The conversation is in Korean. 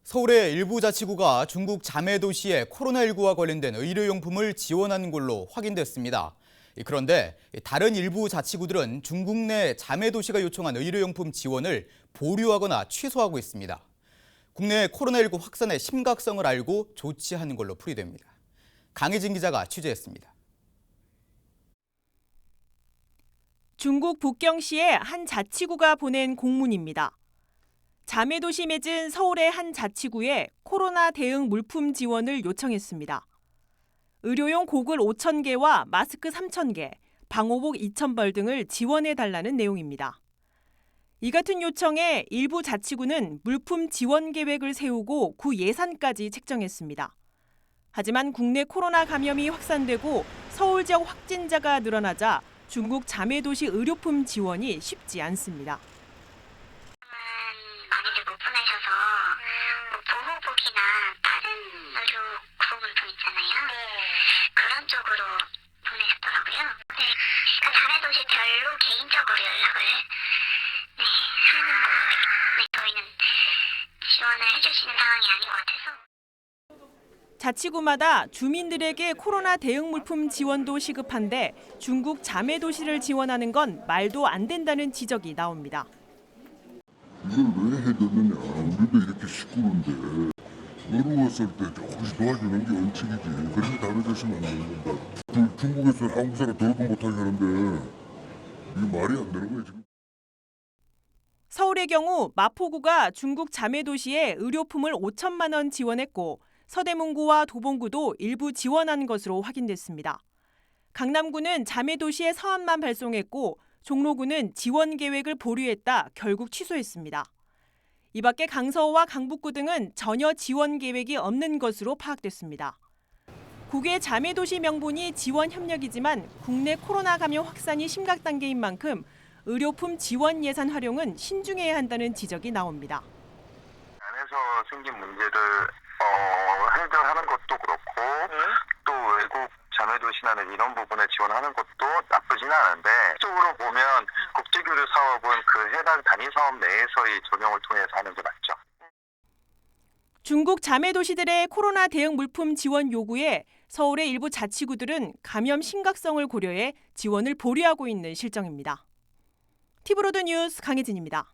서울의 일부 자치구가 중국 자매도시에 코로나19와 관련된 의료용품을 지원하는 걸로 확인됐습니다. 그런데 다른 일부 자치구들은 중국 내 자매도시가 요청한 의료용품 지원을 보류하거나 취소하고 있습니다. 국내 코로나19 확산의 심각성을 알고 조치하는 걸로 풀이됩니다. 강혜진 기자가 취재했습니다. 중국 북경시의 한 자치구가 보낸 공문입니다. 자매도시 맺은 서울의 한 자치구에 코로나 대응 물품 지원을 요청했습니다. 의료용 고글 5,000개와 마스크 3,000개, 방호복 2,000벌 등을 지원해달라는 내용입니다. 이 같은 요청에 일부 자치구는 물품 지원 계획을 세우고 구 예산까지 책정했습니다. 하지만 국내 코로나 감염이 확산되고 서울 지역 확진자가 늘어나자 중국 자매도시 의료품 지원이 쉽지 않습니다. 많이들 못 보내셔서 보호복이나 다른 의료 구호물품 있잖아요. 그런 쪽으로 보내셨더라고요. 그러니까 자매도시 별로 개인적으로 연락을 하는 저희는 지원을 해주시는 상황이 아닌 것 같아서. 자치구마다 주민들에게 코로나 대응 물품 지원도 시급한데 중국 자매도시를 지원하는 건 말도 안 된다는 지적이 나옵니다. 이걸 왜 해줬느냐. 우리도 이렇게 시끄러운데 어려웠을 때 조금씩 도와주는 게 원칙이지. 그렇게 다르져서는 안 되는 건다. 중국에서는 한국 사람 더럽게 못하게 하는데 이게 말이 안 되는 거예요 지금. 서울의 경우 마포구가 중국 자매도시에 의료품을 5천만 원 지원했고 서대문구와 도봉구도 일부 지원한 것으로 확인됐습니다. 강남구는 자매도시에 사안만 발송했고 종로구는 지원 계획을 보류했다 결국 취소했습니다. 이 밖에 강서와 강북구 등은 전혀 지원 계획이 없는 것으로 파악됐습니다. 국외 자매도시 명분이 지원 협력이지만 국내 코로나 감염 확산이 심각 단계인 만큼 의료품 지원 예산 활용은 신중해야 한다는 지적이 나옵니다. 안에서 생긴 문제를 해결하는 것도 그렇고 또 외국 자매도시나 이런 부분에 지원하는 것도 나쁘지는 않은데 쪽으로 보면 국제교류 사업은 그 해당 단위 사업 내에서의 적용을 통해서 하는 게 맞죠. 중국 자매도시들의 코로나 대응 물품 지원 요구에 서울의 일부 자치구들은 감염 심각성을 고려해 지원을 보류하고 있는 실정입니다. 티브로드 뉴스 강혜진입니다.